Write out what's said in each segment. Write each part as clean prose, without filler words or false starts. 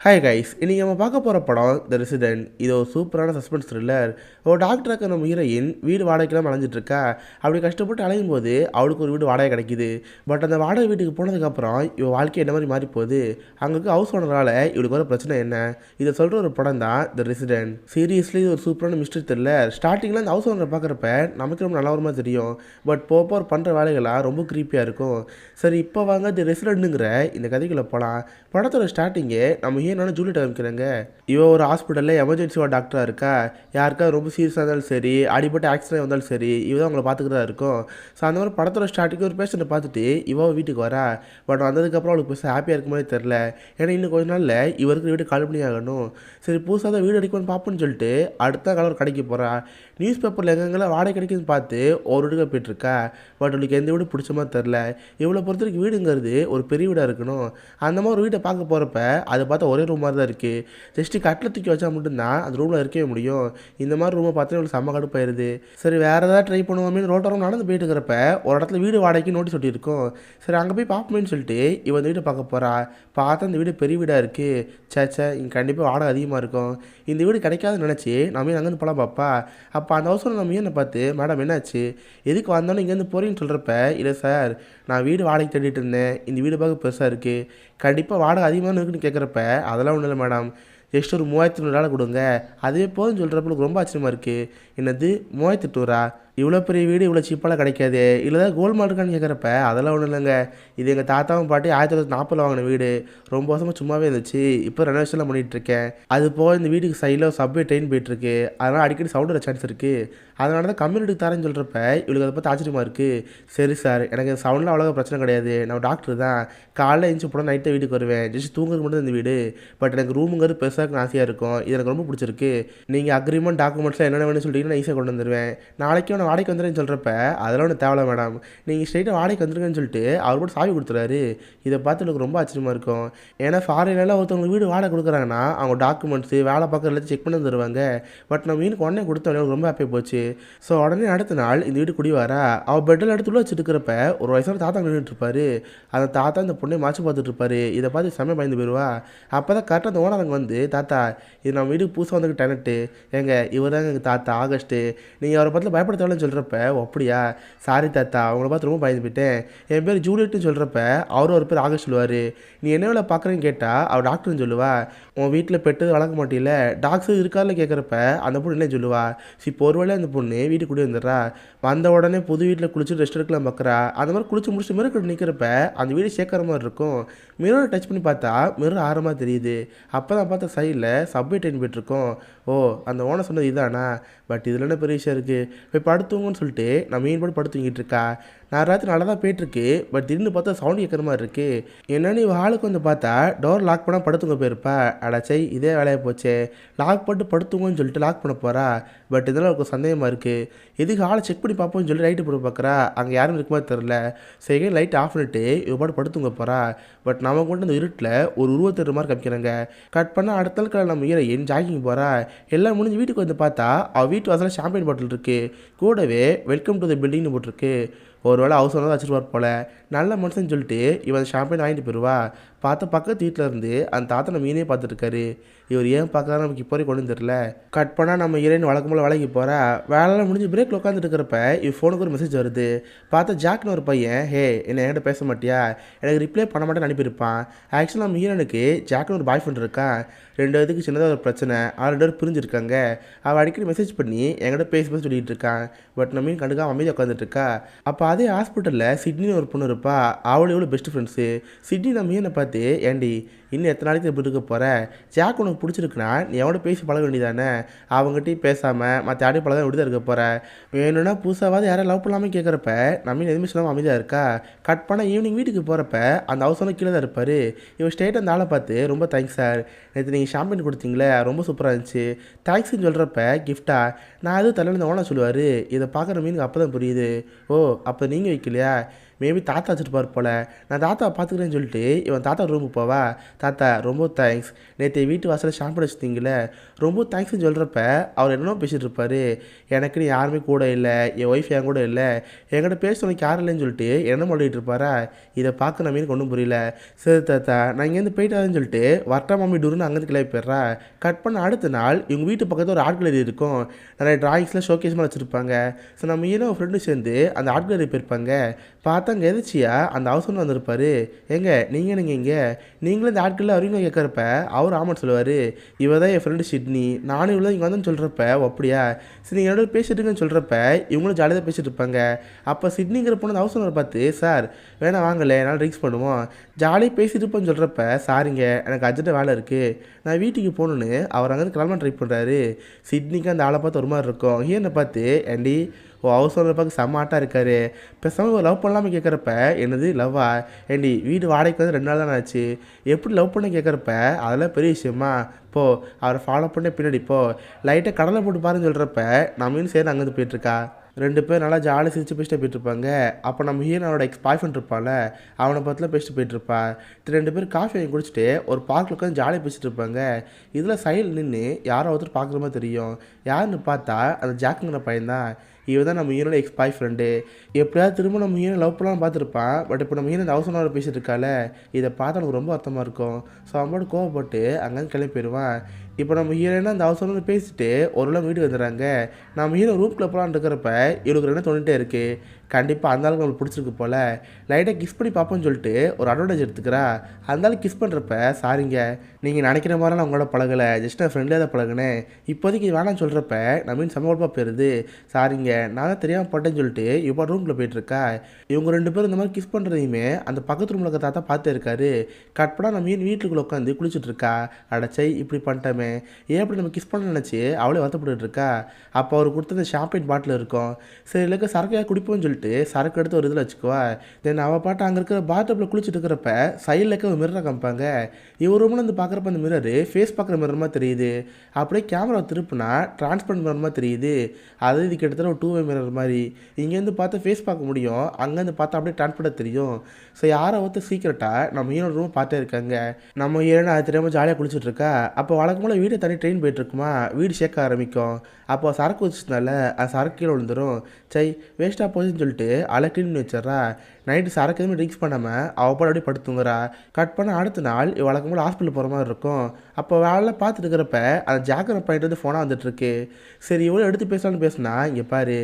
Hi guys, இன்னைக்கு நம்ம பார்க்க போகிற படம் த ரெசிடென்ட். இது ஒரு சூப்பரான சஸ்பென்ஸ் த்ரில்லர். ஒரு டாக்டருக்கு நம்ம ஹீரோயின் வீடு வாடகைக்கெல்லாம் அலைஞ்சிட்டு இருக்கா. அப்படி கஷ்டப்பட்டு அலையும் போது அவளுக்கு ஒரு வீடு வாடகை கிடைக்குது. பட் அந்த வாடகை வீட்டுக்கு போனதுக்கப்புறம் இவள் வாழ்க்கை என்ன மாதிரி மாறி போகுது, அங்கே இருக்க ஹவுஸ் ஓனரால் இவளுக்கு வர பிரச்சனை என்ன, இதை சொல்கிற ஒரு படம் தான் த ரெசிடென்ட். சீரியஸ்லி இது ஒரு சூப்பரான மிஸ்ட்ரி த்ரில்லர். ஸ்டார்டிங்கில் அந்த ஹவுஸ் ஓனரை பார்க்குறப்ப நமக்கு ரொம்ப நல்ல மாதிரி தெரியும். பட் போக அவர் பண்ணுற வேலைகளாக ரொம்ப க்ரீப்பியாக இருக்கும். சரி, இப்போ வாங்க தி ரெசிடென்ட்டுங்கிற இந்த கதைக்குள்ளே போகலாம். படத்தோட ஸ்டார்டிங்கே நம்ம ஹீரோனான ஜூலியட் ஆரம்பிக்கிறாங்க. இவன் ஒரு ஹாஸ்பிட்டலில் எமர்ஜென்சி வார்டு டாக்டராக இருக்கா. யாருக்கா ரொம்ப சீரியஸாக இருந்தாலும் சரி, அடிபட்டு ஆக்சிடென்ட் வந்தாலும் சரி, இவன் தான் அவங்கள பார்த்துக்கிட்டு தான் இருக்கும். ஸோ அந்த மாதிரி படத்தோட ஸ்டார்டிங் ஒரு பேஷண்ட்டை பார்த்துட்டு இவன் வீட்டுக்கு வரா. பட் வந்ததுக்கப்புறம் அவளுக்கு பேச ஹாப்பியாக இருக்க மாதிரி தெரில. ஏன்னா இன்னும் கொஞ்ச நாளில் இவருக்கு வீடு கால் பண்ணி ஆகணும். சரி, புதுசாக தான் வீடு அடிக்கணும்னு பார்ப்போன்னு சொல்லிட்டு அடுத்த காலம் ஒரு கடைக்கு போகிறா. நியூஸ் பேப்பரில் எங்கெங்கெல்லாம் வாடகை கிடைக்குதுன்னு பார்த்து ஒரு வீட்டுக்கு போயிட்டுருக்கா. பட் அவளுக்கு எந்த வீடு பிடிச்ச மாதிரி தெரில. இவ்வளோ பொறுத்த வரைக்கும் வீடுங்கிறது ஒரு பெரிய வீடாக இருக்கணும். அந்த மாதிரி ஒரு வீட்டை பார்க்க போகிறப்ப அதை பார்த்தா ஒரே ரூம் மாதிரி தான் இருக்குது. ஜஸ்ட்டு கட்டில் தூக்கி வச்சா மட்டும்தான் அந்த ரூமில் இருக்கவே முடியும். இந்த மாதிரி ரூமை பார்த்தா இவங்களுக்கு செம்ம கடுப்பாயிருது. சரி, வேறு ஏதாவது ட்ரை பண்ணுவோமே ரோட்டோரம் நடந்து போயிட்டு இருக்கிறப்ப ஒரு இடத்துல வீடு வாடகைக்கு நோட்டீஸ் ஒட்டியிருக்கும். சரி, அங்கே போய் பார்ப்போமேன்னு சொல்லிட்டு இவன் இந்த வீட்டை பார்க்க போகிறா. பார்த்தா இந்த வீடு பெரிய வீடாக இருக்குது. சேச்சே, இங்கே கண்டிப்பாக வாடகை அதிகமாக இருக்கும். இந்த வீடு கிடைக்காதுன்னு நினச்சி நம்ம அங்கேருந்து போகலாம் பாப்பா. அப்போ அந்த அவசரம் நம்ம என்னை பார்த்து, மேடம் என்னாச்சு, எதுக்கு வந்தோன்னே இங்கேருந்து போகிறீங்கன்னு சொல்கிறப்ப, இல்லை சார், நான் வீடு வாடகை தேடிட்டு இருந்தேன். இந்த வீடு பார்க்க பெருசாக இருக்குது, கண்டிப்பாக வாடகை அதிகமாக இருக்குன்னு கேட்குறப்ப, அதெல்லாம் ஒன்றும் இல்லை மேடம், ஜஸ்ட் ஒரு 3500 கொடுங்க, அதுவே போதும்னு சொல்கிறப்ப ரொம்ப ஆச்சரியமாக இருக்குது. என்னது 3800? இவ்வளோ பெரிய வீடு இவ்வளோ சீப்பாலாம் கிடைக்காது. இல்லை தான் கோல்மால் இருக்கான்னு கேட்குறப்ப, அதெல்லாம் ஒன்றும் இல்லைங்க, இது எங்கள் தாத்தாவும் பாட்டி 1940 வாங்கின வீடு. ரொம்ப வருஷமாக சும்மாவே இருந்துச்சு, இப்போ ரெனோவேஷன்லாம் பண்ணிகிட்ருக்கேன். அது போக இந்த வீட்டுக்கு சைடில் சப்வே ட்ரெயின் போயிட்டுருக்கு, அதனால் அடிக்கடி சவுண்ட் வர சான்ஸ் இருக்குது. அதனால தான் கம்யூனிட்டிக்கு தரேன்னு சொல்கிறப்ப இவளுக்கு அதை பார்த்து ஆச்சரியமாக இருக்குது. சரி சார், எனக்கு சவுண்டில் அவ்வளோ பிரச்சனை கிடையாது, நான் டாக்டர் தான், காலைல எழுந்து போனால் நைட்டை வீட்டுக்கு வருவேன், ஜஸ்ட் தூங்குறது மட்டும் இந்த வீடு. பட் எனக்கு ரூமுங்கிறது பெருசாக இருக்குன்னு ஆசையாக இருக்கும், இது எனக்கு ரொம்ப பிடிச்சிருக்கு. நீங்கள் அக்ரிமெண்ட் டாக்குமெண்ட்ஸ்லாம் என்னென்ன வேணும்னு சொல்லிட்டீங்கன்னா நான் ஈஸியாக கொண்டு வந்துடுவேன். நாளைக்கு நான் வாடகைக்கு வந்துடுறேன்னு சொல்கிறப்ப, அதெல்லாம் ஒன்று தேவையில்ல மேடம், நீங்கள் ஸ்ட்ரெயிட்டாக வாடகைக்கு வந்துருங்கன்னு சொல்லிட்டு அவர் கூட சாவி கொடுத்துறாரு. இதை பார்த்து எனக்கு ரொம்ப ஆச்சரியமாக இருக்கும். ஏன்னா ஃபாரின்லாம் ஒருத்தவங்க வீடு வாடகை கொடுக்குறாங்கன்னா அவங்க டாக்குமெண்ட்ஸு வேலை பார்க்குற எல்லாத்தையும் செக் பண்ணி தருவாங்க. பட் நம்ம வீட்டுக்கு உடனே கொடுத்தோடனே எனக்கு ரொம்ப ஹாப்பியாக போச்சு. ஸோ உடனே அடுத்த நாள் இந்த வீடு குடி வரா. அவள் பெட்டில் எடுத்து உள்ள வச்சுட்டு இருக்கிறப்ப ஒரு வயசான தாத்தா நின்றுட்டு இருப்பாரு. அந்த தாத்தா இந்த பொண்ணை மாச்சு பார்த்துட்டு இருப்பாரு. இதை பார்த்து செம்ம பயந்து போயிடுவா. அப்போ தான் கரெக்டாக அந்த ஓனர் அங்கே வந்து, தாத்தா, இது நம்ம வீட்டுக்கு புதுசாக வந்து டெனட்டு, ஏங்க இவர் தாங்க எங்கள் தாத்தா ஆகஸ்ட்டு, நீங்கள் அவரை பார்த்து பயப்பட தேவைன்னு சொல்கிறப்ப, அப்படியா, சாரி தாத்தா, அவங்கள பார்த்து ரொம்ப பயந்து போயிட்டேன், என் பேர் ஜூலியட்னு சொல்கிறப்ப அவரும் ஒரு பேர் ஆகஸ்ட் சொல்லுவார். நீ என்ன வேலை பார்க்குறேன்னு கேட்டால் அவர் டாக்டர்னு சொல்லுவா. உன் வீட்டில் பெட்டு வளர்க்க மாட்டில்ல, டாக்டர் இருக்காருல கேட்குறப்ப அந்த பொண்ணு என்ன சொல்லுவா. இப்போ ஒரு வேளை அந்த பொண்ணு வீட்டுக்கு கூட வந்துடுறா. வந்த உடனே புது வீட்டில் குளிச்சு ரெஸ்ட் எடுக்கலாம் பார்க்குறா. அந்த மாதிரி குளிச்சு முடிச்சுட்டு மிரர் நிற்கிறப்ப அந்த வீடு சேர்க்குற மாதிரி இருக்கும். மிரரை டச் பண்ணி பார்த்தா மிரர் ஆரமாக தெரியுது. அப்போ தான் பார்த்தா சைடில் சப்வே ட்ரெயின் போயிட்டுருக்கோம். ஓ, அந்த ஓனர் சொன்னது இதானா. பட் இதில் என்ன பெரிய விஷயம் இருக்குது, போய் படுத்துங்கன்னு சொல்லிட்டு நான் மீன் போட்டு படுத்துங்கிட்டு இருக்கா. நான் ராத்திரி நல்லா தான் போயிட்டுருக்கு. பட் திடீர்னு பார்த்தா சவுண்ட் கேட்குற மாதிரி இருக்குது. என்னென்னு இவள் ஆளுக்கு வந்து பார்த்தா டோர் லாக் பண்ணால் படுத்துங்க போயிருப்பா. அடாச்சை, இதே வேலையை போச்சே, லாக் பண்ணிட்டு படுத்துங்கன்னு சொல்லிட்டு லாக் பண்ண போகிறா. பட் இதெல்லாம் எனக்கு சந்தேகமாக இருக்குது. எதுக்கு ஆளை செக் பண்ணி பார்ப்போம்னு சொல்லி லைட்டு போட்டு பார்க்குறா. அங்கே யாரும் இருக்க மாதிரி தெரில. சரி, லைட் ஆஃப் பண்ணிட்டு இவள் பாட்டு படுத்துங்க போகிறா. பட் நம்ம கொண்டு அந்த இருட்டில் ஒரு உருவத்தெரு மாதிரி காமிக்கிறாங்க. கட் பண்ணால் அடுத்த நாள் நம்ம ஹீரோயின் ஜாகிங் போகிறா. எல்லாம் முடிஞ்சு வீட்டுக்கு வந்து பார்த்தா அவள் வீட்டு வாசலில் ஷாம்பைன் பாட்டில் இருக்குது. கூடவே வெல்கம் டு தி பில்டிங்னு போட்டிருக்கு. ஒரு வேளை ஹவுஸ் ஓனர் தான் வச்சுருவார் போல். நல்ல மனுஷன்னு சொல்லிட்டு இவன் ஷாம்பைன் வாங்கிட்டு போயிடுவா. பார்த்த பக்கத்து வீட்டில் இருந்து அந்த தாத்தா நம்ம மீனே பார்த்துருக்காரு. இவர் ஏன் பார்க்குறாரு நமக்கு இப்போ வரைக்கும் கொண்டு தெரில. கட் பண்ணால் நம்ம ஹீரோயின் வழக்கம் போல் வேலைக்கு போகிறா. வேலைலாம் முடிஞ்சு பிரேக்கில் உட்காந்துட்டு இருக்கிறப்ப இவன் ஃபோனுக்கு ஒரு மெசேஜ் வருது. பார்த்தா ஜாக்னு ஒரு பையன், ஹே என்ன என்கிட்ட பேச மாட்டியா, எனக்கு ரிப்ளை பண்ண மாட்டேன்னு அனுப்பியிருப்பான். ஆக்சுவலாக நம்ம ஹீரோனுக்கு ஜாக்னு ஒரு பாய் ஃப்ரெண்ட் இருக்கான். 2 இதுக்கு சின்னதாக ஒரு பிரச்சனை, 2 பேர் பிரிஞ்சிருக்காங்க. அவள் அடிக்கடி மெசேஜ் பண்ணி என்கிட்ட பேசி சொல்லிகிட்டு இருக்கான். பட் நம்ம மீன் கண்டுக்காம அமைதியாக உட்காந்துட்டு இருக்கா. அப்போ அதே ஹாஸ்பிட்டலில் சிட்னின்னு ஒரு பொண்ணு இருப்பா. அவளும் எவ்வளோ பெஸ்ட் ஃப்ரெண்ட்ஸு. சிட்னி நம்ம மீனை பார்த்து, ஏண்டி இன்னும் எத்தனை நாளைக்கு இப்படி இருக்க போகிற, ஜாக் உனக்கு பிடிச்சிருக்குன்னா நீ எவ்வளோ பேசி பழக வேண்டியதானே, அவங்ககிட்டையும் பேசாமல் மற்ற யாரையும் பழக இப்படி தான் இருக்க போகிற, வேணும்னா புதுசாவது யாரும் லவ் பண்ணாமல் கேட்குறப்ப நம்ம எதுவுமே சொல்லாமல் அமைதியாக இருக்கா. கட் பண்ணால் ஈவினிங் வீட்டுக்கு போகிறப்ப அந்த ஹவுஸ் ஓனர் கீழே தான் இருப்பார். இவன் ஸ்டேட் அந்த ஆளை பார்த்து, ரொம்ப தேங்க்ஸ் சார், நேற்று நீங்கள் ஷாம்பின் கொடுத்தீங்களே ரொம்ப சூப்பராக இருந்துச்சு, தேங்க்ஸ்ன்னு சொல்கிறப்ப கிஃப்டா நான் எதுவும் தலையில் இந்த ஓனர் சொல்லுவார். இதை பார்க்குற மீனுக்கு அப்போ தான் புரியுது. ஓ, அப்போ நீங்கள் வைக்கலையா, மேபி தாத்தா வச்சுருப்பார் போல். நான் தாத்தாவை பார்த்துக்கிறேன்னு சொல்லிட்டு இவன் தாத்தா ரூமுக்கு போவா. தாத்தா ரொம்ப தேங்க்ஸ், நேற்று வீட்டு வாசலில் ஷாம்பு வச்சுருந்தீங்களே, ரொம்ப தேங்க்ஸ்ன்னு சொல்கிறப்ப அவர் என்னென்னோ பேசிகிட்டு இருப்பார். எனக்குன்னு யாருமே கூட இல்லை, என் ஒய்ஃப் என் கூட இல்லை, என்கிட்ட பேசுறதுக்கு யாரும் இல்லைன்னு சொல்லிட்டு என்ன பண்ணிகிட்டு இருப்பாரா. இதை பார்க்க நம்ம ஒன்றும் புரியல. சரி தாத்தா நான் இங்கேருந்து போயிட்டாருன்னு சொல்லிட்டு வர்த்தா மாமி டூருன்னு அங்கேருந்து கிளம்பி போயிடுறா. கட் பண்ண அடுத்த நாள் இவங்க வீட்டு பக்கத்தில் ஒரு ஆர்ட் கேலரி இருக்கும். நிறைய டிராயிங்ஸில் ஷோகேஸ் மாதிரி வச்சுருப்பாங்க. ஸோ நம்ம ஒரு ஃப்ரெண்டு சேர்ந்து அந்த ஆர்ட் கேலரி போயிருப்பாங்க. பார்த்தா அங்கே எதிர்ச்சியா அந்த அவசரம் வந்திருப்பாரு. ஏங்க நீங்கள் இங்கே நீங்களும் இந்த ஆட்களில் அறிவுங்க கேட்குறப்ப அவர் ஆமான்னு சொல்லுவார். இவ தான் என் ஃப்ரெண்டு சிட்னி, நானும் இவ்வளோ இங்கே வந்தேன்னு சொல்கிறப்ப அப்படியா சரி நீங்கள் என்னோட பேசிட்டுருக்குன்னு சொல்கிறப்ப இவங்களும் ஜாலியாக தான் பேசிகிட்டு இருப்பாங்க. அப்போ சிட்னிங்கிற பொண்ணு அவசரம் பார்த்து, சார் வேணா வாங்கலை என்னால் ட்ரிங்க்ஸ் பண்ணுவோம் ஜாலியாக பேசிட்டு இருப்போன்னு சொல்கிறப்ப, சாரிங்க எனக்கு அர்ஜென்ட்டாக வேலை இருக்குது நான் வீட்டுக்கு போகணுன்னு அவர் அங்கேருந்து கிளம்ப ட்ரை பண்ணுறாரு. சிட்னிக்கு அந்த ஆளை பார்த்து ஒரு மாதிரி இருக்கும். ஹீரனை பார்த்து, ஏண்டி ஓ அவசரம் பார்க்க செம்மாட்டாக இருக்காரு, பேசாமல் லவ் பண்ணலாமல் கேட்குறப்ப, என்னது லவ்வா ஏண்டி வீடு வாடகைக்கு வந்து 2 நாள் தானே ஆச்சு, எப்படி லவ் பண்ண கேட்குறப்ப அதெல்லாம் பெரிய விஷயமா, போ அவரை ஃபாலோ பண்ண பின்னாடி போ லைட்டாக கடலை போட்டு பாருன்னு சொல்கிறப்ப நம்ம சேர்ந்து அங்கேருந்து போயிட்டுருக்கா. 2 பேர் நல்லா ஜாலியாக சிரிச்சு பேசிட்டு போயிட்டுருப்பாங்க. அப்போ நம்ம ஹீரோனோட எக்ஸ் பாய் ஃப்ரெண்ட் இருப்பாள், அவனை பற்றிலாம் பேசிட்டு போயிட்டுருப்பா. 2 பேர் காஃபி வாங்கி குடிச்சிட்டு ஒரு பார்க்கில் உட்காந்து ஜாலியாக பேசிட்டு இருப்பாங்க. இதில் சைடில் நின்று யாரோ ஒருத்தர் பார்க்குற மாதிரி தெரியும். யாருன்னு பார்த்தா அந்த ஜாக்குங்கிற பையன்தான். இவன் தான் நம்ம ஹீரோட எக்ஸ் பாய் ஃப்ரெண்டு. எப்படியாவது திரும்ப நம்ம ஹீரோ லவ் பண்ணலாம்னு பார்த்துருப்பான். பட் இப்போ நம்ம ஹீரோ இந்த அவசரம் பேசிட்டு இருக்கால, இதை பார்த்தா எனக்கு ரொம்ப அர்த்தமாக இருக்கும். ஸோ அவனோட கோவப்பட்டு அங்கேருந்து கிளம்பி போயிடுவான். இப்போ நம்ம ஹீரோயினா அந்த அவசரம்னு பேசிட்டு ஒரு வீட்டுக்கு வந்துடுறாங்க. நம்ம ஹீரோ ரூம்குள்ளே போகலான்னு இருக்கிறப்ப இவருக்கு என்ன தோணிட்டே இருக்குது, கண்டிப்பாக அந்த ஆளுக்கு நம்மளுக்கு பிடிச்சிருக்கு போல், லைட்டாக கிஸ் பண்ணி பார்ப்போன்னு சொல்லிட்டு ஒரு அட்வான்டேஜ் எடுத்துக்கிறா. அந்த ஆள் கிஸ் பண்ணுறப்ப, சாரிங்க நீங்கள் நினைக்கிற மாதிரிலாம் நான் உங்களோட பழகலை, ஜஸ்ட் நான் ஃப்ரெண்ட்லியாக தான் பழகினேன், இப்போதைக்கு வேணான்னு சொல்கிறப்ப நம்ம சமூகமாக போயிடுது. சாரிங்க நான் தான் தெரியாமல் பட்டேன்னு சொல்லிட்டு இப்போ ரூமில் போயிட்டுருக்கா. இவங்க 2 பேரும் இந்த மாதிரி கிஸ் பண்ணுறதையுமே அந்த பக்கத்து ரூமில் இருக்க தாத்தா பார்த்து இருக்காரு. கட் பண்ணால் நம்ம வீட்டுக்குள்ளே உட்காந்து குளிச்சுட்டு இருக்கா. அடைச்சை இப்படி பண்ணிட்டோமே, ஏன் அப்படி நம்ம கிஸ் பண்ண நினச்சி அவளே வருத்தப்பட்டு இருக்கா. அப்போ அவர் கொடுத்த அந்த ஷாம்பைன் பாட்டில் இருக்கும். சரி இல்லைக்க சரக்கையாக குடிப்போம்னு சொல்லிட்டு சரக்கு எடுத்து ஒரு இதில் வச்சுக்குவா. தென் அவள் பாட்டு அங்கே இருக்கிற பாத்டப்பில் குளிச்சுட்டு இருக்கிறப்ப சைடில் இருக்க ஒரு மிரரை காமிப்பாங்க. இவர் ரூமில் வந்து பார்க்குறப்ப அந்த மிரரு ஃபேஸ் பார்க்குற மிரர் மாதிரி தெரியுது. அப்படியே கேமரா திருப்புனா டிரான்ஸ்பரண்ட் மிரர் மாதிரி தெரியுது. அது இது கிட்டத்தட்ட ஒரு 2-வே மிரர் மாதிரி. இங்கேருந்து பார்த்தா ஃபேஸ் பார்க்க முடியும், அங்கேருந்து பார்த்தா அப்படியே டிரான்ஸ்பரண்ட் தெரியும். ஸோ யாரை ஒருத்தர் சீக்கிரட்டாக நம்ம ஹீரோ ரூம் பார்த்தே இருக்காங்க. நம்ம ஹீரோனை அது தெரியாமல் ஜாலியாக குளிச்சுட்டு இருக்கா. அப்போ வழக்கம்போல் வீடு தனி ட்ரெயின் போயிட்டுருக்குமா, வீடு ஷேக்க ஆரம்பிக்கும். அப்போ சரக்கு வச்சுருந்தால அது சரக்கு கீழே விழுந்துடும். சை வேஸ்ட்டாக போச்சுன்னு சொல்லிட்டு அலை க்ளீன் பண்ணி வச்சிட்றா. நைட்டு சரக்கு எதுவுமே ட்ரிங்க்ஸ் பண்ணாமல் அவள் பாடு அப்படியே படுத்துங்கிறா. கட் பண்ண அடுத்த நாள் வழக்கம்போல் ஹாஸ்பிட்டல் போகிற மாதிரி இருக்கும். அப்போ வேலை பார்த்துட்டு இருக்கிறப்ப அந்த ஜாக்கிர பாயிண்ட் வந்து ஃபோனாக வந்துட்டுருக்கு. சரி இவ்வளோ எடுத்து பேசலான்னு பேசுனா, இங்கே பாரு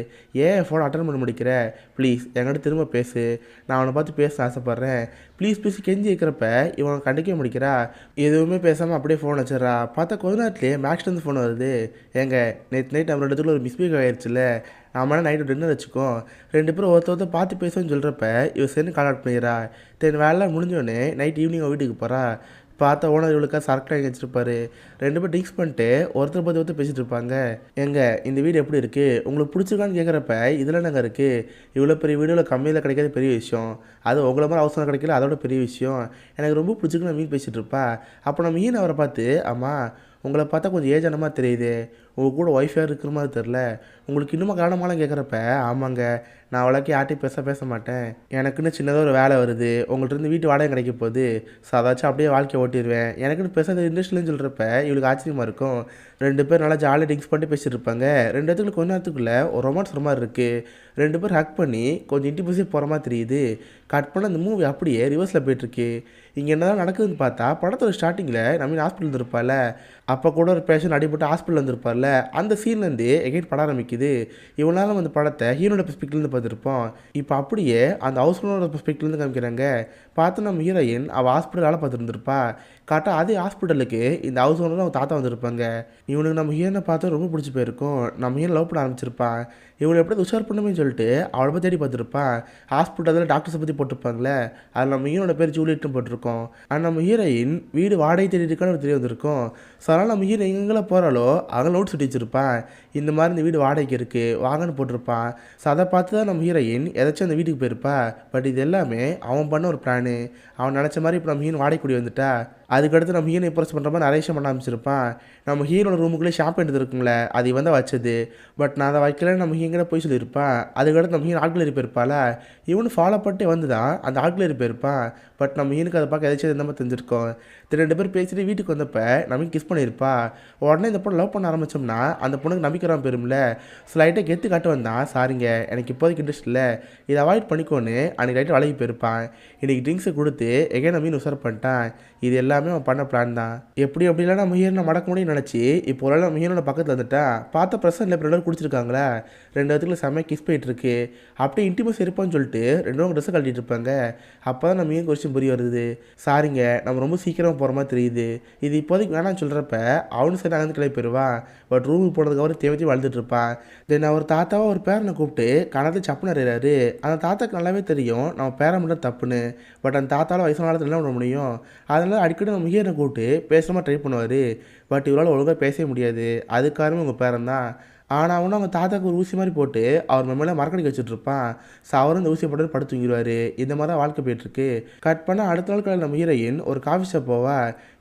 ஏன் ஃபோனை அட்டன் பண்ண முடிக்கிற, ப்ளீஸ் என்கிட்ட திரும்ப பேசு, நான் அவனை பார்த்து பேச ஆசைப்பட்றேன், ப்ளீஸ் ப்ளீஸ் கெஞ்சி இருக்கிறப்ப இவன் கண்டிக்க முடிக்கிறா. எதுவுமே பேசாமல் அப்படியே ஃபோன் வச்சிடறா. பார்த்தா கொஞ்ச நேரத்துலேயே மேக்ஸ்லேருந்து ஃபோன் வருது. ஏங்க நேற்று நைட் நம்ம 2 பேருக்குள்ள ஒரு மிஸ்பேக் ஆகிடுச்சுல, நாம நைட்டு டின்னர் வச்சுக்கோ, 2 பேரும் ஒருத்தர் பார்த்து பேசுன்னு சொல்கிறப்ப இவன் சேர்ந்து கால் அவுட் பண்ணிடுறா. தென் வேலை முடிஞ்சோடனே நைட் ஈவினிங் வீட்டுக்கு போகிறா. பார்த்தா ஓனர் இவளுக்கா சரக்கு வாங்கி வச்சுருப்பாரு. 2 பேர் ட்ரிங்க்ஸ் பண்ணிட்டு ஒருத்தர் பற்றி ஒருத்தர் பேசிகிட்டு இருப்பாங்க. எங்க இந்த வீடு எப்படி இருக்குது, உங்களுக்கு பிடிச்சிருக்கான்னு கேட்குறப்ப இதில் என்னங்க இருக்குது, இவ்வளோ பெரிய வீடியோவில் கம்மியில் கிடைக்காத பெரிய விஷயம், அது உங்களை மாதிரி அவசரம் கிடைக்கல அதோட பெரிய விஷயம், எனக்கு ரொம்ப பிடிச்சிருக்கு நான் மீன் பேசிகிட்டு இருப்பா. அப்போ நம்ம மீன் அவரை பார்த்து, ஆமாம் உங்களை பார்த்தா கொஞ்சம் ஏஜான மாதிரி தெரியுது, உங்கள் கூட ஒய்ஃபாக இருக்கிற மாதிரி தெரில, உங்களுக்கு இன்னுமா காரணமாலாம் கேட்குறப்ப, ஆமாங்க நான் அவ்வளோக்கி யார்ட்டையும் பேச மாட்டேன், எனக்குன்னு சின்னதாக ஒரு வேலை வருது, உங்கள்கிட்ட இருந்து வீட்டு வாடகை கிடைக்க போகுது, ஸோ அதாச்சும் அப்படியே வாழ்க்கையை ஓட்டிடுவேன், எனக்குன்னு பேசாத இண்டஸ்ட்ரியில்னு சொல்கிறப்ப இவளுக்கு ஆச்சரியமாக இருக்கும். 2 பேர் நல்லா ஜாலியாக ட்ரிங்க்ஸ் பண்ணிட்டு பேசிட்டு இருப்பாங்க. 2 இடத்துக்கு கொஞ்ச நேரத்துக்குள்ளே ஒரு ரொமான்ஸ் மாதிரி இருக்குது. 2 பேர் ஹக் பண்ணி கொஞ்சம் இன்டிமேசியாக போகிற மாதிரி தெரியுது. கட் பண்ண அந்த மூவி அப்படியே ரிவர்ஸில் போயிட்டுருக்கு. இங்கே என்ன தான் நடக்குதுன்னு பார்த்தா, படத்தோட ஸ்டார்டிங்கில் நம்ம ஹாஸ்பிட்டல் இருந்திருப்பாள், அப்போ கூட ஒரு பேஷண்ட் அடிபட்டு ஹாஸ்பிட்டல் வந்துருப்பார்ல, அந்த சீன்லேருந்து எகைன் படம் ஆரம்பிக்குது. இவனாலும் அந்த படத்தை ஹீரோட பெர்ஸ்பெக்டிவ்லேருந்து பார்த்துருப்போம். இப்போ அப்படியே அந்த ஹவுஸ்ஃபுல்லோட பெர்ஸ்பெக்டிவ்லேருந்து காமிக்கிறாங்க. பார்த்து நம்ம ஹீரோயின் அவள் ஹாஸ்பிட்டல் வேலை பார்த்துருந்துருப்பா. கரெக்டாக அதே ஹாஸ்பிட்டலுக்கு இந்த ஹவுஸ் ஓனரும் அவங்க தாத்தா வந்திருப்பாங்க. இவனுக்கு நம்ம ஹீரோனை பார்த்து ரொம்ப பிடிச்சி போயிருக்கும். நம்ம ஹீரோ லவ் பண்ண ஆரம்பிச்சிருப்பான். இவனை எப்படி உஷார் பண்ணுமே சொல்லிட்டு அவளை பற்றி தேடி பார்த்துருப்பான். ஹாஸ்பிட்டலில் டாக்டர்ஸை பற்றி போட்டிருப்பாங்களே, அதில் நம்ம ஹீரோட பேர் ஜூலியட்னு போட்டிருக்கோம். ஆனால் நம்ம ஹீரோயின் வீடு வாடகை தேடி இருக்கான்னு தெரிய வந்திருக்கும். ஸோ அதனால் நம்ம ஹீரோ எங்கெங்கெல்லாம் போகிறாலோ அங்கே நோட்ஸ் ஒட்டி வச்சுருப்பான். இந்த மாதிரி இந்த வீடு வாடகைக்கு இருக்குது வாங்கன்னு போட்டிருப்பான். ஸோ அதை பார்த்து தான் நம்ம ஹீரோயின் ஏதாச்சும் அந்த வீட்டுக்கு போயிருப்பா. பட் இது எல்லாமே அவன் பண்ண ஒரு பிளானு. அவன் நினச்ச மாதிரி இப்போ நம்ம ஹீரோ வாடகை கூடி வந்துட்டா. அதுக்கடுத்து நம்ம ஹீரோனை இம்ப்ரெஸ் பண்ணுற மாதிரி நிறைய விஷயம் பண்ண ஆரம்பிச்சிருப்பான். நம்ம ஹீரோட ரூமுக்குள்ளே ஷாம்பு எடுத்துருக்குங்களே அது இவன் தான் வச்சது. பட் நான் அதை வைக்கலன்னு நம்ம ஹீங்கிட்ட போய் சொல்லியிருப்பான். அதுக்கடுத்து நம்ம ஹீரோ ஆட்கள் போயிருப்பாள். இவனு ஃபாலோ பண்ணிட்டு வந்து தான் அந்த ஆட்கள் போயிருப்பான். பட் நம்ம ஹீனுக்கு அதை பார்க்க எதாச்சும் இந்த மாதிரி தெரிஞ்சிருக்கோம். ரெண்டு பேர் பேசிட்டு வீட்டுக்கு வந்தப்போ நம்ம கிஸ் பண்ணியிருப்பா. உடனே இந்த பொண்ணு லவ் பண்ண ஆரம்பித்தோம்னா அந்த பொண்ணுக்கு நம்பிக்கிறான் போயிரும்ல. ஸ்லைட்டாக கெத்து காட்டு வந்தான். சாரிங்க எனக்கு இப்போதைக்கு இன்ட்ரெஸ்ட் இல்லை, இதை அவாய்ட் பண்ணிக்கோன்னு அன்றைக்கி லைட்டாக வழங்கி போயிருப்பான். இன்றைக்கி ட்ரிங்க்ஸை கொடுத்து எங்கே நம்ம உசார் பண்ணிட்டான். இது எல்லாமே அவன் பண்ண பிளான் தான். எப்படிலாம் நம்ம ஹீரோனை மடக்க முடியும்னு நினச்சி இப்போ ஒரு நம்ம ஹீரோட பக்கத்தில் வந்துட்டான். பார்த்த பிரசன்ட்ல இப்போ 2 பேரும் குடிச்சிருக்காங்களா, 2 இடத்துல செம்மையாக கிஸ் போயிட்டுருக்கு. அப்படியே இன்டிமஸ் இருப்பான்னு சொல்லிட்டு 2 பேரும் ட்ரெஸ்ஸை கழட்டிட்டு இருப்பாங்க. அப்போ தான் நம்ம ஹீரோ கொஸ்டின் புரிய வருது. சாரிங்க நம்ம ரொம்ப சீக்கிரமாக போகிற மாதிரி தெரியுது, இது இப்போதைக்கு வேணான்னு சொல்கிறப்ப அவனு சரி அங்கே கிளம்பி போயிடுவான். பட் ரூமுக்கு போனதுக்கப்புறம் தேவையை வளர்ந்துட்டு இருப்பான். தென் அவர் தாத்தாவை ஒரு பேரனை கூப்பிட்டு கணத்தை சப்புன்னு அறிறாரு. அந்த தாத்தாக்கு நல்லாவே தெரியும் நம்ம பேரை மட்டும் தப்புன்னு. பட் அந்த தாத்தாவில் வயசான காலத்தில் என்ன பண்ண முடியும். அதனால அடிக்கடி நம்ம ஹீரோனை கூப்பிட்டு பேசுகிற மாதிரி ட்ரை பண்ணுவார். பட் இவரால் ஒழுங்காக பேசவே முடியாது. அதுக்காரமே உங்கள் பேரன் தான். ஆனால் அவனும் அவங்க தாத்தாக்கு ஒரு ஊசி மாதிரி போட்டு அவர் மேலே மரக்கடிக்க வச்சுட்ருப்பான். ஸோ அவரும் இந்த ஊசியை போட்டு படுத்து தூங்கிடுவார். இந்த மாதிரி தான் வாழ்க்கை போயிட்டுருக்கு. கட் பண்ணால் அடுத்த நாள் காலையில் நம்ம ஹீரோயின் ஒரு காஃபி ஷாப் போவா.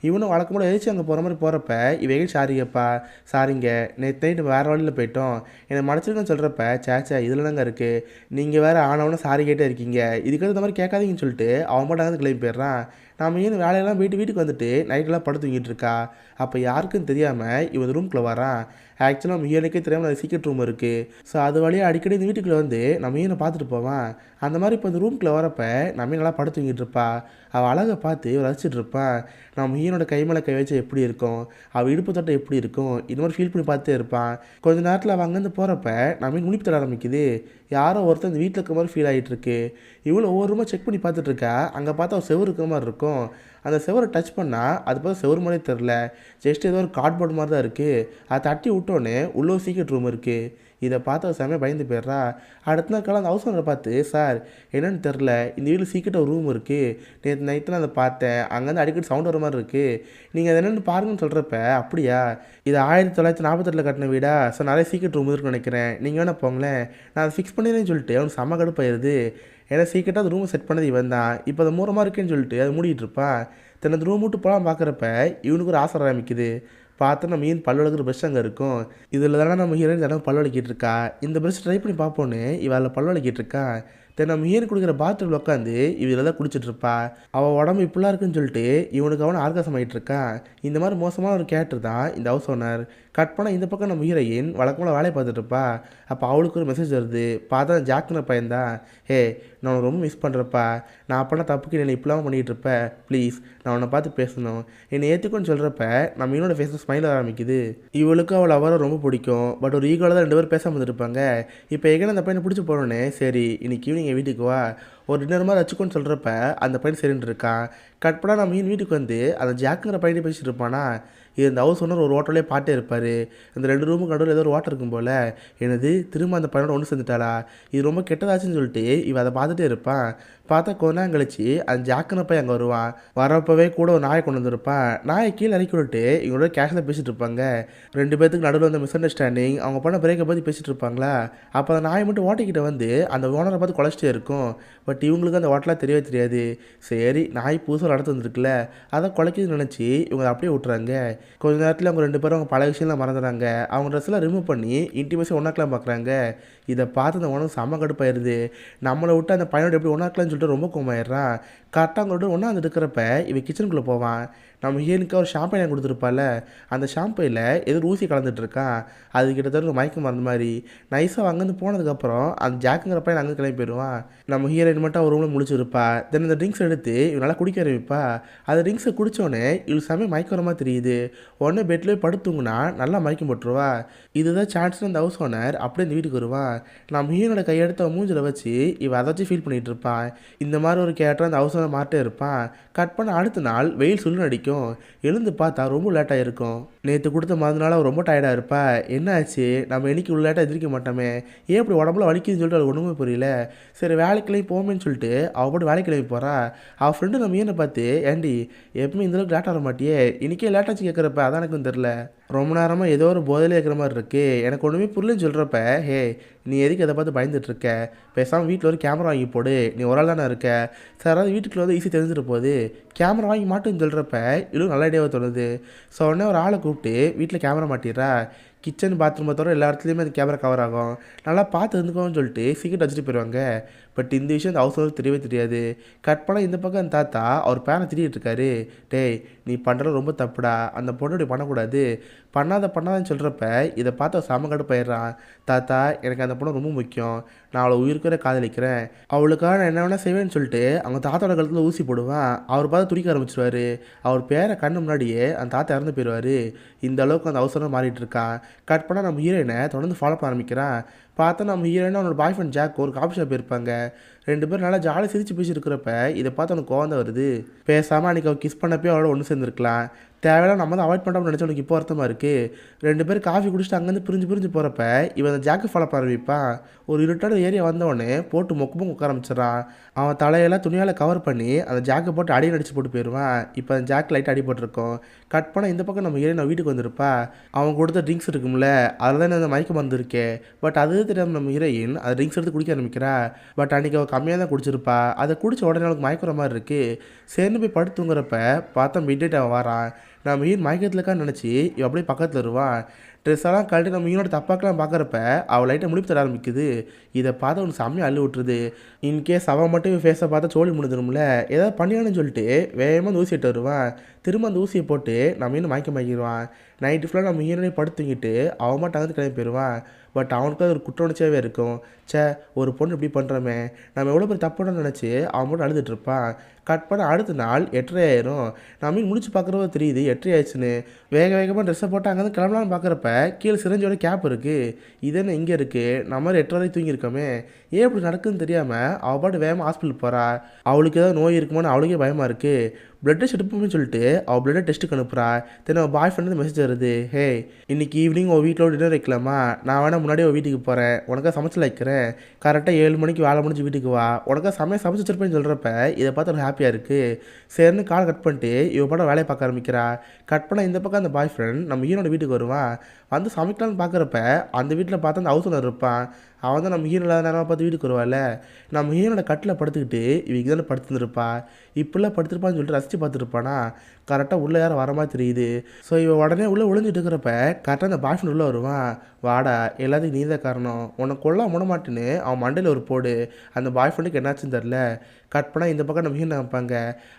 இவனும் வழக்கம் கூட எதாச்சும் அங்கே போகிற மாதிரி போகிறப்ப இவங்க சாரிங்கப்பா, சாரிங்க நேற்று நைட்டு வேறு வழியில் போயிட்டோம், என்னை மன்னிச்சிருக்கேன்னு சொல்கிறப்ப சேச்சா இதில் தாங்க இருக்குது, நீங்கள் வேறு ஆனவனும் சாரி கேட்டே இருக்கீங்க, இதுக்கு இந்த மாதிரி கேட்காதீங்கன்னு சொல்லிட்டு அவன் மட்டும் அங்கே கிளம்பி போயிடுறான். நம்ம ஏன் வேலையெல்லாம் வீட்டுக்கு வந்துட்டு நைட்டெல்லாம் படுத்து தூங்கிட்டு இருக்கா. அப்போ யாருக்கும் தெரியாமல் இவன் ரூம்குள்ளே வரான். ஆக்சுவலாக நம்ம ஹீரோனுக்கே தெரியாமல் அது சீக்கிரம் ரூம் இருக்குது. ஸோ அது வழியாக அடிக்கடி இந்த வீட்டுக்குள்ளே வந்து நம்ம ஹீரோனை பார்த்துட்டு போவான். அந்த மாதிரி இப்போ இந்த ரூம்குள்ளே வரப்போ நம்ம நல்லா படுத்து தூங்கிட்டு இருப்பா. அவள் அழகை பார்த்து ரசிச்சுட்டு இருப்பான். நம்ம ஹீரோனோட கை மேலே கை வச்சா எப்படி இருக்கும், அவள் இடுப்பு தொட்டை எப்படி இருக்கும், இது மாதிரி ஃபீல் பண்ணி பார்த்துட்டே இருப்பான். கொஞ்ச நேரத்தில் அவள் அங்கேருந்து போகிறப்ப நம்ம முனிப்பு தர ஆரம்பிக்குது. யாரோ ஒருத்தர் இந்த வீட்டில் இருக்க மாதிரி ஃபீல் ஆகிட்டு இருக்கு. இவ்வளோ ஒவ்வொரு ரூமாக செக் பண்ணி பார்த்துட்ருக்கா. அங்கே பார்த்தா ஒரு செவரு இருக்கிற மாதிரி இருக்கும். அந்த செவரை டச் பண்ணால் அது பார்த்து செவரு மாதிரியே தெரில, ஜஸ்ட் ஏதோ ஒரு கார்ட்போர்டு மாதிரி தான் இருக்குது. அதை தட்டி விட்டோன்னே உள்ளே ஒரு சீக்ரெட் ரூம் இருக்குது. இதை பார்த்து செம்மையாக பயந்து போயிடுறா. அடுத்த நாள் காலம் அந்த ஹவுஸ் ஓனரை பார்த்து, சார் என்னென்னு தெரில இந்த வீட்டில் சீக்கிரட்டாக ஒரு ரூம் இருக்குது, நேற்று நைட்டு நான் அதை பார்த்தேன், அங்கேருந்து அடிக்கடி சவுண்ட் வர மாதிரி இருக்குது, நீங்கள் அதை என்னென்னு பாருங்கன்னு சொல்கிறப்ப அப்படியா இது 1948 கட்டின வீடா, ஸோ நிறைய சீக்கிரட் ரூம் இருக்குன்னு நினைக்கிறேன், நீங்கள் வேணா போங்களேன் நான் அதை ஃபிக்ஸ் பண்ணிடுறேன்னு சொல்லிட்டு அவனுக்கு செம்ம கடுப்பாயிருது. ஏன்னா சீக்கிரட்டாக அந்த ரூமை செட் பண்ணது இவன் தான். இப்போ அது மூலமாக இருக்கேன்னு சொல்லிட்டு அதை மூடிட்டு இருப்பான். தென் அந்த ரூம் விட்டு போகலாம் பார்க்குறப்ப இவனுக்கு ஒரு ஆசை ஆரம்பிக்குது. பார்த்தா நம்ம மீன் பல் வளர்க்குற ப்ரெஷ் அங்கே இருக்கும். இதில் தானே நம்ம ஹீரோயின் தடவை பல் வளக்கிட்டு இருக்கா. இந்த ப்ரெஷ் ட்ரை பண்ணி பார்ப்போன்னு இவள் பல் வளக்கிட்டு இருக்கா. தென் நம்ம ஹீரோயின் குடிக்கிற பாத்ரூமில் உட்காந்து இதில் தான் குடிச்சிட்ருப்பா. அவள் உடம்பு இப்படிலாம் இருக்குன்னு சொல்லிட்டு இவனுக்கு அவனை ஆர்காசம் ஆகிட்டு இருக்கான். இந்த மாதிரி மோசமான ஒரு கேரக்டர் தான் இந்த ஹவுஸ் ஓனர். கட் பண்ணால் இந்த பக்கம் நம்ம ஹீரோயின் வழக்கமாக வேலையை பார்த்துட்ருப்பா. அப்போ அவளுக்கு ஒரு மெசேஜ் வருது. பார்த்தா ஜாக்குன பையன்தான். ஹே நான் ரொம்ப மிஸ் பண்ணுறப்பா, நான் அப்போனா தப்புக்கு என்னை இப்படிலாம் பண்ணிகிட்டு இருப்பேன், ப்ளீஸ் நான் உன்னை பார்த்து பேசணும், என்னை ஏற்றுக்கோன்னு சொல்கிறப்ப நம்ம என்னோட ஃபேஸில் ஸ்மைல் ஆரம்பிக்குது. இவளுக்கு அவளை அவரை ரொம்ப பிடிக்கும். பட் ஒரு ஈகோவில் தான் 2 பேர் பேசாமல் இருந்திருப்பாங்க. இப்போ எங்கே அந்த பையனை பிடிச்சி போனோன்னே சரி இன்னைக்கு ஈவினிங் என் வீட்டுக்கு வா ஒரு டின்னர் மாதிரி வச்சுக்கோன்னு சொல்கிறப்ப அந்த பையன் சரின்னு இருக்கான். கட் பண்ணால் நம்ம வீட்டுக்கு வந்து அந்த ஜாக்குங்கிற பையனை பேசிட்டு இருப்பானா. இது இந்த ஹவுஸ் ஓனர் ஒரு ஹோட்டலே பாட்டே இருப்பார். இந்த 2 ரூமுக்கு நடுவில் ஏதோ ஒரு வாட்டர் இருக்கும் போல். எனது திரும்ப அந்த பையனோட ஒன்று சேர்ந்துட்டாளா, இது ரொம்ப கெட்டதாச்சுன்னு சொல்லிட்டு இவன் அதை பார்த்துட்டே இருப்பான். பார்த்தா கொஞ்ச நேரம் கழிச்சு அந்த ஜாக்குன பையன் அங்கே வருவான். வரப்பவே கூட ஒரு நாயை கொண்டு வந்துருப்பான். நாயை கீழே இறக்கி விட்டு இவங்களோட கேஷில் பேசிகிட்டு இருப்பாங்க. 2 பேத்துக்கு நடுவில் வந்து மிஸ் அண்டர்ஸ்டாண்டிங், அவங்க பண்ண பிரேக்கை பற்றி பேசிகிட்டு இருப்பாங்களா. அப்போ அந்த நாயை மட்டும் ஓட்டிக்கிட்ட வந்து அந்த ஓனரை பார்த்து குழச்சிட்டே இருக்கும். பட் இவங்களுக்கு அந்த ஓட்டலாக தெரியவே தெரியாது. சரி நாய் புதுசாக நடத்து வந்துருக்குல்ல அதை குலைக்குதுன்னு நினச்சி இவங்க அப்படியே விட்டுறாங்க. கொஞ்ச நேரத்தில் அவங்க 2 பேரும் அவங்க பல விஷயம்லாம் மறந்துடுறாங்க. அவங்க ட்ரெஸ்ஸெல்லாம் ரிமூவ் பண்ணி இன்டிமேஷன் ஒன்றாக்கலாம் பார்க்குறாங்க. இதை பார்த்து அந்த உனக்கு செம்ம கடுப்பாயிருது. நம்மளை விட்டு அந்த பையனோட எப்படி ஒன்றாக்கலாம்னு சொல்லிட்டு ரொம்ப கோமாயிடுறான். கரெக்டாக அவங்களோட ஒன்றா வந்து இருக்கிறப்ப இவன் கிச்சனுக்குள்ளே போவான். நம்ம ஹீரோனுக்கு ஒரு ஷாம்பை கொடுத்துருப்பால, அந்த ஷாம்பையில் ஏதோ ஊசி கலந்துட்டு இருக்கான். அது கிட்டத்தட்ட ஒரு மயக்கம் மருந்து மாதிரி. நைஸாக அங்கேருந்து போனதுக்கப்புறம் அந்த ஜாக்குங்கிற பையன் அங்கே கிளம்பி போயிடுவான். நம்ம ஹீரோயின் மட்டும் அவர் ரூமில் முடிச்சிருப்பா. தென் இந்த ட்ரிங்க்ஸ் எடுத்து இவனால் குடிக்க ஆரம்பிப்பா. அந்த ட்ரிங்க்ஸை குடித்தோடனே இவள் சமயம் மயக்கரமாக தெரியுது. உடனே பெட்லேயே படுத்துங்கன்னா நல்லா மயக்கம் போட்டுருவா. இதுதான் சான்ஸ்னு அந்த ஹவுஸ் ஓனர் அப்படியே இந்த வீட்டுக்கு வருவான். நம்ம ஹீரோனோட கையெடுத்து அவன் மூஞ்சில் வச்சு இவன் அதாச்சும் ஃபீல் பண்ணிகிட்டு இருப்பான். இந்த மாதிரி ஒரு கேரக்டர் அந்த ஹவுஸ் ஓனர் மாட்டே இருப்பான். கட் பண்ண அடுத்த நாள் வெயில் சுள்ளு அடிக்கும். எழுந்து பார்த்தா ரொம்ப லேட்டாக இருக்கும். நேற்று கொடுத்த மறுநாள் அவள் ரொம்ப டயர்டாக இருப்பா. என்ன ஆச்சு, நம்ம இன்னைக்கு உள்ள லேட்டாக எதிர்க்க மாட்டோமே, ஏன் இப்படி உடம்புல வலிக்குதுன்னு சொல்லிட்டு அவளுக்கு ஒன்றுமே புரியல. சரி வேலைக்கிளையும் போமேன்னு சொல்லிட்டு அவள் போட்டு வேலைக்கிளையும் போகிறா. அவள் ஃப்ரெண்டு நம்ம ஏனை பார்த்து, ஏண்டி எப்பவுமே இந்தளவுக்கு லேட்டாக வர மாட்டியே, இன்றைக்கே லேட்டாச்சு கேட்குறப்ப அதான் எனக்கும் தெரில, ரொம்ப நேரமாக ஏதோ ஒரு போதையில இருக்கிற மாதிரி இருக்கு, எனக்கு ஒன்றுமே புரியலன்னு சொல்கிறப்ப, ஹே நீ எதுக்கு எதை பார்த்து பயந்துட்டு இருக்க, பேசாமல் வீட்டில் ஒரு கேமரா வாங்கி போடு, நீ ஒரு ஆள் தானே இருக்க, சார் அதாவது வீட்டுக்குள்ள வந்து ஈஸி தெரிஞ்சிட்டு போகுது, கேமரா வாங்கி மாட்டுன்னு சொல்கிறப்ப இவ்வளோ நல்ல ஐடியாவாக தோணுது. ஸோ உடனே ஒரு ஆளை கூப்பிட்டு வீட்டில் கேமரா மாட்டிடுறா. கிச்சன் பாத்ரூமை தவிர எல்லா இடத்துலையுமே அந்த கேமரா கவர் ஆகும், நல்லா பார்த்து இருந்துக்கோன்னு சொல்லிட்டு சீக்கிரம் வச்சுட்டு போயிடுவாங்க. பட் இந்த விஷயம் அந்த ஹவுஸ் ஓனருக்கு தெரியவே தெரியாது. கட் பண்ணால் இந்த பக்கம் அந்த தாத்தா அவர் பேனை திட்டிகிட்டு இருக்காரு. டேய் நீ பண்ணுறது ரொம்ப தப்புடா, அந்த பொண்ணு இப்படி பண்ணக்கூடாது, பண்ணாதன்னு சொல்கிறப்ப இதை பார்த்து அவர் செம கடுப்பாயிடுறான். தாத்தா எனக்கு அந்த பொண்ணு ரொம்ப முக்கியம், நான் அவளை உயிருக்குற காதலிக்கிறேன், அவளுக்காக நான் என்ன வேணால் செய்வேன்னு சொல்லிட்டு அவங்க தாத்தாவோட கழுத்தில் ஊசி போடுவான். அவர் பார்த்து துடிக்க ஆரம்பிச்சிருவாரு. அவர் பேரை கண்ணு முன்னாடியே அந்த தாத்தா இறந்து போயிடுவார். இந்த அளவுக்கு அந்த அவசரம் மாறிட்டு இருக்கான். கட் பண்ணால் நம்ம ஹீரோயினை தொடர்ந்து ஃபாலோ பண்ண ஆரம்பிக்கிறான். பார்த்தா நம்ம ஹீரோயினா அவனோட பாய் ஃப்ரெண்ட் ஜாக் ஒரு காஃபி ஷாப் இருப்பாங்க. 2 பேரும் நல்லா ஜாலியாக சிரிச்சு பேசி இருக்கிறப்ப இதை பார்த்து அவனுக்கு கோவம் தான் வருது. பேசாமல் அன்றைக்கி அவள் கிஸ் பண்ணப்போ அவளோட ஒன்று சேர்ந்துருக்கலாம், தேவையில்லாம் நம்ம தான் அவாய்ட் பண்ணுறோம்னு நினச்சவனுக்கு இப்போ அர்த்தமாக இருக்குது. 2 பேர் காஃபி குடிச்சிட்டு அங்கேருந்து பிரிஞ்சு போகிறப்ப இவன் அந்த ஜாக்கை ஃபாலோ பண்ண ஆரம்பிப்பான். ஒரு இருட்டான ஏரியா வந்தவொடனே போட்டு மொக்கு உட்கார ஆரம்பிச்சிடறான். அவன் தலையெல்லாம் துணியால் கவர் பண்ணி அந்த ஜாக்கை போட்டு அடியை நடிச்சு போட்டு போயிடுவான். இப்போ அந்த ஜாக் லைட்டாக அடிபட்டிருக்கும். கட் பண்ணால் இந்த பக்கம் நம்ம ஹீரோயின் வீட்டுக்கு வந்திருப்பா. அவன் கொடுத்த ட்ரிங்க்ஸ் இருக்கும்ல, அதில் தான் அந்த மயக்க மருந்து இருக்கே. பட் அது தெரியாமல் நம்ம ஹீரோயின் அந்த ட்ரிங்க்ஸ் எடுத்து குடிக்க ஆரம்பிக்கிறா. பட் அன்றைக்கி அவள் கம்மியாக தான் குடிச்சிருப்பா. அதை குடிச்ச உடனே அவளுக்கு மயக்கிற மாதிரி இருக்குது. சேர்ந்து போய் படுத்துங்கிறப்ப பார்த்தா மிட் அவன் வாரான். நம்ம ஹீரோயின் மயக்கத்தில் இருக்கான்னு நினச்சி இவன் அப்படியே பக்கத்தில் வருவான். ட்ரெஸ் எல்லாம் கழட்டி நம்ம ஹீரோட தப்பாக்கெல்லாம் பார்க்குறப்ப அவள் லைட்டாக முடிப்பு தர ஆரம்பிக்குது. இதை பார்த்து அவனுக்கு செம்மையாக அள்ளி விட்டுருது. இன்கேஸ் அவன் மட்டும் ஃபேஸை பார்த்தா சோழி முடிஞ்சிடும்ல, ஏதாவது பண்ணியானு சொல்லிட்டு வேகமாக அந்த ஊசி எட்டு வருவான். திரும்ப அந்த ஊசியை போட்டு நம்ம ஹீரோ மயக்கிடுவான். நைட்டு ஃபுல்லாக நம்ம ஹீரோனே படுத்துங்கிட்டு அவன் மட்டும் அங்கே கிளம்பி போயிடுவான். பட் அவனுக்கு அது ஒரு குற்ற உணர்ச்சியாகவே இருக்கும். ஒரு பொண்ணு இப்படி பண்ணுறோமே, நம்ம எவ்வளோ பேர் தப்புன்னு நினச்சி அவன் மட்டும் அழுதுட்டு இருப்பான். கட் பண்ண அடுத்த நாள் 8:30 ஆயிரும். நான் மீன் முடிச்சு பார்க்குறப்ப தெரியுது 8:30 ஆயிடுச்சுன்னு. வேகமாக ட்ரெஸ்ஸை போட்டு அங்கேருந்து கிளம்பலான்னு பார்க்குறப்ப கீழே சிரஞ்சோட கேப் இருக்குது. இது என்ன இங்கே இருக்குது, நம்ம மாதிரி 8:30 வரைக்கும் தூங்கியிருக்கோமே, ஏன் இப்படி நடக்குதுன்னு தெரியாமல் அவள் பாட்டு வேகமாக ஹாஸ்பிட்டல் போகிறா. அவளுக்கு ஏதாவது நோய் இருக்குமோன்னு அவளுக்கே பயமாக இருக்குது. பிளட் டெஸ்ட் எடுப்போம்னு சொல்லிட்டு அவள் பிளட்டை டெஸ்ட்டுக்கு அனுப்புறா. தென் அவள் பாய் ஃப்ரெண்டு மெசேஜ் வருது. ஹே இன்னைக்கு ஈவினிங் உன் வீட்டில் டின்னர் வைக்கலாமா, நான் வேணால் முன்னாடியே உன் வீட்டுக்கு போகிறேன், உனக்காக சமைச்சு வைக்கிறேன், கரெக்டாக 7 மணிக்கு வேலை முடிஞ்சு வீட்டுக்கு வா, உனக்காக சமைச்சு வச்சிருப்பேன்னு சொல்கிறப்ப இதை பார்த்து அவள் ஹாப்பியாக இருக்குது. சரின்னு கால் கட் பண்ணிட்டு இவ படம் வேலையை பார்க்க ஆரம்பிக்கிறா. கட் பண்ண இந்த பக்கம் அந்த பாய் ஃப்ரெண்ட் நம்ம ஹீரோட வீட்டுக்கு வருவான். வந்து சமைக்கலான்னு பார்க்குறப்ப அந்த வீட்டில் பார்த்து அந்த ஹவுஸ் ஓனர் இருப்பான். அவன் தான் நம்ம ஹீரோ இல்லாத நேரமாக பார்த்து வீட்டுக்கு வருவாள். நம்ம ஹீரோட கட்டில் படுத்துக்கிட்டு இவங்க தானே படுத்துருப்பா, இப்படிலாம் படுத்துருப்பான்னு சொல்லிட்டு ரசித்து பார்த்துருப்பானா. கரெக்டாக உள்ளே யாரும் வர மாதிரி தெரியுது. ஸோ இவன் உடனே உள்ளே ஒளிஞ்சிட்டு இருக்கிறப்ப கரெக்டாக அந்த பாய் ஃப்ரெண்ட் உள்ளே வருவான். வாடா எல்லாத்துக்கும் நீ தான் காரணம், உன்னை கொல்ல முடமாட்டுன்னு அவன் மண்டையில் ஒரு போடு. அந்த பாய் ஃப்ரெண்டுக்கு என்னாச்சுன்னு தெரில. கட் பண்ணால் இந்த பக்கம் நம்ம ஹீரோ வைப்பாங்க.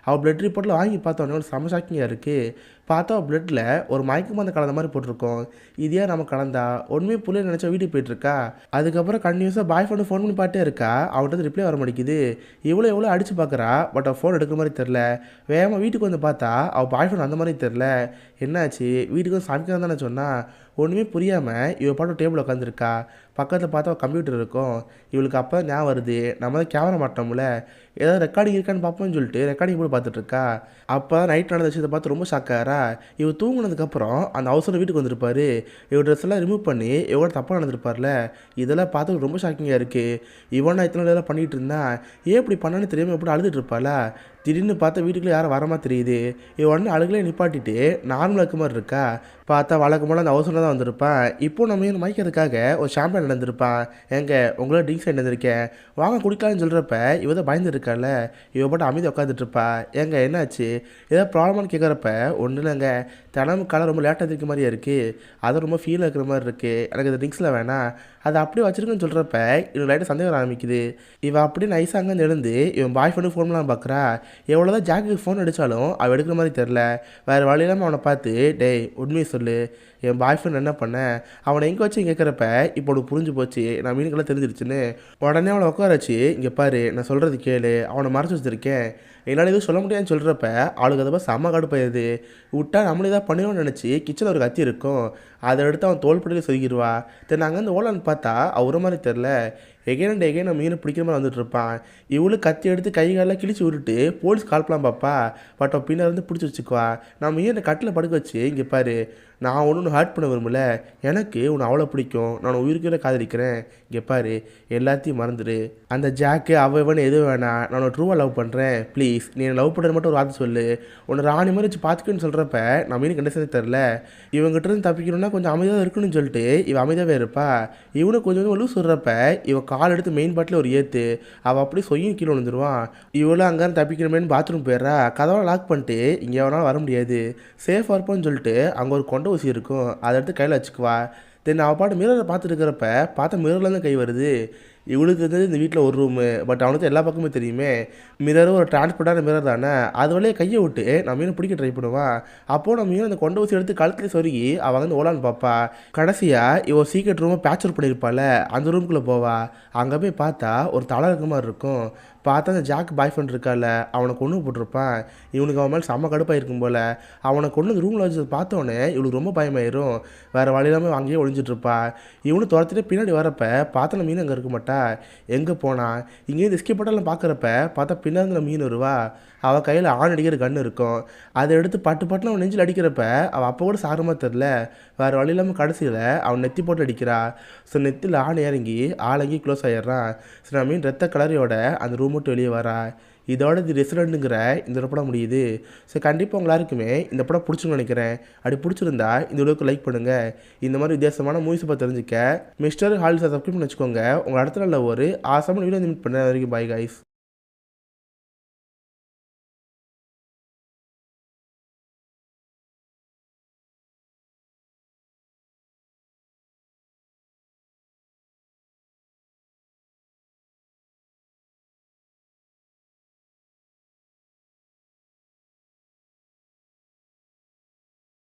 அவள் பிளட் ரிப்போர்ட்டில் வாங்கி பார்த்தோன்னே ஒரு செம ஷாக்கிங்காக இருக்குது. பார்த்தா அவள் பிளட்டில் ஒரு மயக்க மருந்து கலந்த மாதிரி போட்டிருக்கோம். இதையா நம்ம கலந்தா ஒன்றுமே புள்ளைய நினச்சா வீட்டுக்கு போயிட்டுருக்கா. அதுக்கப்புறம் கண்டினியூஸாக பாய் ஃப்ரெண்டு ஃபோன் பண்ணி பாட்டே இருக்கா. அவன்கிட்ட ரிப்ளை வர மாட்டேங்குது. எவ்வளோ அடித்து பார்க்குறா. பட் அவள் ஃபோன் எடுக்கிற மாதிரி தெரில. வேகமாக வீட்டுக்கு வந்து பார்த்தா அவள் பாய் ஃப்ரெண்ட் அந்த மாதிரி தெரில. என்னாச்சு, வீட்டுக்கு வந்து சமைக்கிறான் தானே சொன்னால். ஒன்றுமே புரியாமல் இவள் பாட்டு டேபிள் உட்காந்துருக்கா. பக்கத்தில் பார்த்தா அவள் கம்ப்யூட்டர் இருக்கும். இவளுக்கு அப்போ தான் ஞாபகம் வருது, நம்ம தான் கேமரா மாட்டோம்ல, ஏதாவது ரெக்கார்டிங் இருக்கான்னு பார்ப்போம்னு சொல்லிட்டு ரெக்கார்டிங் போய் பார்த்துட்ருக்கா. அப்போ தான் நைட் நடந்த விஷயத்தை பார்த்து ரொம்ப ஷாக்காரா. இவள் தூங்கினதுக்கப்புறம் அந்த அவசரம் வீட்டுக்கு வந்திருப்பாரு. இவள் ட்ரெஸ் எல்லாம் ரிமூவ் பண்ணி எவ்வளோ தப்பாக நடந்திருப்பார்ல. இதெல்லாம் பார்த்து ரொம்ப ஷாக்கிங்காக இருக்குது. இவன் இத்தனை இதெல்லாம் பண்ணிகிட்டு இருந்தா ஏன் இப்படி பண்ணான்னு தெரியாமல் எப்படி அழுதுட்டு இருப்பாளா. திடீர்னு பார்த்தா வீட்டுக்குள்ளே யாரும் வரமா தெரியுது. இவன் உடனே அழுகலே நிப்பாட்டிட்டு நார்மலாக இருக்க மாதிரி இருக்கா. பார்த்தா வழக்கம்போல் அந்த அவசரம் தான் வந்திருப்பான். இப்போ நம்ம ஏன் மயக்கிறதுக்காக ஒரு ஷாம்பேன் நடந்திருப்பான். ஏங்க உங்களோட ட்ரிங்க்ஸ் நடந்திருக்கேன், வாங்க குடிக்கலான்னு சொல்கிறப்ப இவ தான் பயந்து இருக்கால. இவ போட்டு அமைதி உட்காந்துட்டு இருப்பா. ஏங்க என்னாச்சு, ஏதாவது ப்ராப்ளம்னு கேட்குறப்ப ஒன்றும் இல்லைங்க, தினமும் காலை ரொம்ப லேட்டாக இருக்க மாதிரியே இருக்குது, அது ரொம்ப ஃபீலாக இருக்கிற மாதிரி இருக்குது, எனக்கு இந்த ட்ரிங்க்ஸில் வேணாம், அதை அப்படியே வச்சிருக்குன்னு சொல்கிறப்ப இவன் லைட்டாக சந்தேகம் ஆரம்பிக்குது. இவன் அப்படியே நைஸாக அங்கேருந்து எழுந்து இவன் பாய் ஃப்ரெண்டு ஃபோன் பண்ணலாம் பார்க்குறா. எவ்வளோதான் ஜாக்குக்கு ஃபோன் அடித்தாலும் அவள் எடுக்கிற மாதிரி தெரில. வேறு வழி இல்லாமல் அவனை பார்த்து டேய் உண்மையை சொல்லு, என் பாய் ஃப்ரெண்ட் என்ன பண்ணேன், அவனை எங்கே வச்சு கேட்குறப்ப இப்போ உனக்கு புரிஞ்சு போச்சு, நான் மீனுக்கெல்லாம் தெரிஞ்சிருச்சுன்னு. உடனே அவனை உட்கார வச்சு இங்கே பாரு நான் சொல்கிறது கேளு, அவனை மறைச்சி வச்சுருக்கேன், என்னால் எதுவும் சொல்ல முடியாதுன்னு சொல்கிறப்ப அவளுக்கு அதை செம்ம கடுப்பாயிருது. விட்டா நம்மளே தான் பண்ணிடுவோம்னு நினச்சி கிச்சனில் ஒரு கத்தி இருக்கும், அதை எடுத்து அவன் தோல்படியில் சொருகிடுவா. தென் அங்கேருந்து ஓலான்னு பார்த்தா அவர மாதிரி தெரில. எகைன் அண்ட் எகைன் நம்ம மீனை பிடிக்கிற மாதிரி வந்துட்டு இருப்பான். இவளும் கத்தி எடுத்து கை காலெலாம் கிழிச்சு விட்டுட்டு போலீஸ் கால் பண்ணலாம் பார்ப்பா. பட் அவன் பின்னர் வந்து பிடிச்சி வச்சுக்குவா. நான் மீனை கட்டில் படுக்க வச்சு இங்கே பாரு, நான் ஒன்று ஹர்ட் பண்ண விரும்பல, எனக்கு உன்னை அவ்வளோ பிடிக்கும், நான் உயிருக்குள்ள காதலிக்கிறேன், இங்கே பாரு எல்லாத்தையும் மறந்துடு, அந்த ஜாக்கு அவன் எதுவும் வேணாம், நான் ட்ரூவாக லவ் பண்ணுறேன், ப்ளீஸ் ப்ளீஸ் நீ லவ் பண்ணுறது மட்டும் ஒரு வார்த்தை சொல்லு, உன்னை ராணி மாதிரி வச்சு பார்த்துக்குன்னு சொல்கிறப்ப நம்ம மீன் கண்டிஷனே தெரில. இவங்ககிட்ட இருந்து தப்பிக்கணும்னா கொஞ்சம் அமைதியாக இருக்கணும்னு சொல்லிட்டு இவன் அமைதியாகவே இருப்பா. இவனும் கொஞ்சம் கொஞ்சம் லூஸ் சொல்கிறப்ப இவன் கால் எடுத்து மெயின் பாட்டில் ஒரு ஏற்று அவள் அப்படியே சொய்யும் கீழே விழுந்துருவான். இவளும் அங்கேருந்து தப்பிக்கணுமேனு பாத்ரூம் போயிடுறா. கதவை லாக் பண்ணிட்டு இங்கே எவனாலும் வர முடியாது, சேஃபாக இருப்போம்னு சொல்லிட்டு அங்கே ஒரு கொண்டை ஊசி இருக்கும், அதை எடுத்து கையில் வச்சுக்குவா. தென் அவள் பாட்டு மிரரை பார்த்துட்டு இருக்கிறப்ப பார்த்தா மிரர்லேருந்து கை வருது. இவளுக்கு இருந்தது இந்த வீட்டில் ஒரு ரூமு, பட் அவனுக்கு எல்லா பக்கமே தெரியுமே. மிரரும் ஒரு டிரான்ஸ்போர்ட்டான மிரர் தானே, அது வழியே கையை விட்டு நம்ம மீனை பிடிக்க ட்ரை பண்ணுவான். அப்போது நம்ம மீன் அந்த கொண்டை ஊசி எடுத்து கழுத்துலேயே சொருகி அவள் வந்து ஓலான்னு பார்ப்பா. கடைசியாக இவன் சீக்கிரம் ரூமை பேச்சர் பண்ணியிருப்பாள், அந்த ரூமுக்குள்ளே போவா. அங்கே போய் பார்த்தா ஒரு தலை இருக்க மாதிரி இருக்கும். பார்த்தா அந்த ஜாக் பாய் ஃப்ரெண்ட் இருக்கால, அவனை கொண்டு போட்டிருப்பான். இவனுக்கு அவன் மேலே செம்ம கடுப்பாக இருக்கும் போல். அவனை கொண்டு ரூமில் வச்சு பார்த்தோன்னே இவளுக்கு ரொம்ப பயமாயிரும். வேறு வழி இல்லாமல் அங்கேயே ஒழிஞ்சிட்ருப்பா. இவனு துரத்துட்டு பின்னாடி வரப்போ பார்த்தா நம்ம மீன் அங்கே இருக்க மாட்டா. எங்கே போனா இங்கேருந்து எஸ்கேப் பட்டாலும் பார்க்குறப்ப பார்த்தா பின்னாடி மீன் வருவா. அவள் கையில் ஆண் அடிக்கிற கன்று இருக்கும். அதை எடுத்து பட்டு பட்டுன்னு அவன் நெஞ்சில் அடிக்கிறப்ப அவள் அப்போ கூட சாரமாக தெரில. வேறு வழி இல்லாமல் கடைசியில் அவன் நெத்தி போட்டு அடிக்கிறா. ஸோ நெத்தியில் ஆண் இறங்கி ஆளங்கி க்ளோஸ் ஆகிடுறான். ஸோ நான் மீன் ரத்த கலரையோட அந்த ரூம் விட்டு வெளியே வரா. இதோட இது ரெசிடெண்ட்டுங்கிற இந்த படம் முடியுது. ஸோ கண்டிப்பாக உங்க எல்லாருக்குமே இந்த படம் பிடிச்சுன்னு நினைக்கிறேன். அப்படி பிடிச்சிருந்தா இந்த வீடியோக்கு லைக் பண்ணுங்கள். இந்த மாதிரி வித்தியாசமான மூவிஸை பற்றி தெரிஞ்சுக்க மிஸ்டர் ஹாலிஸை சப்ஸ்கிரைப் பண்ணி வச்சுக்கோங்க. உங்கள் அடுத்த நாளில் ஒரு ஆசமான வீடியோ மீட் பண்ண வரைக்கும் பாய் கைஸ்.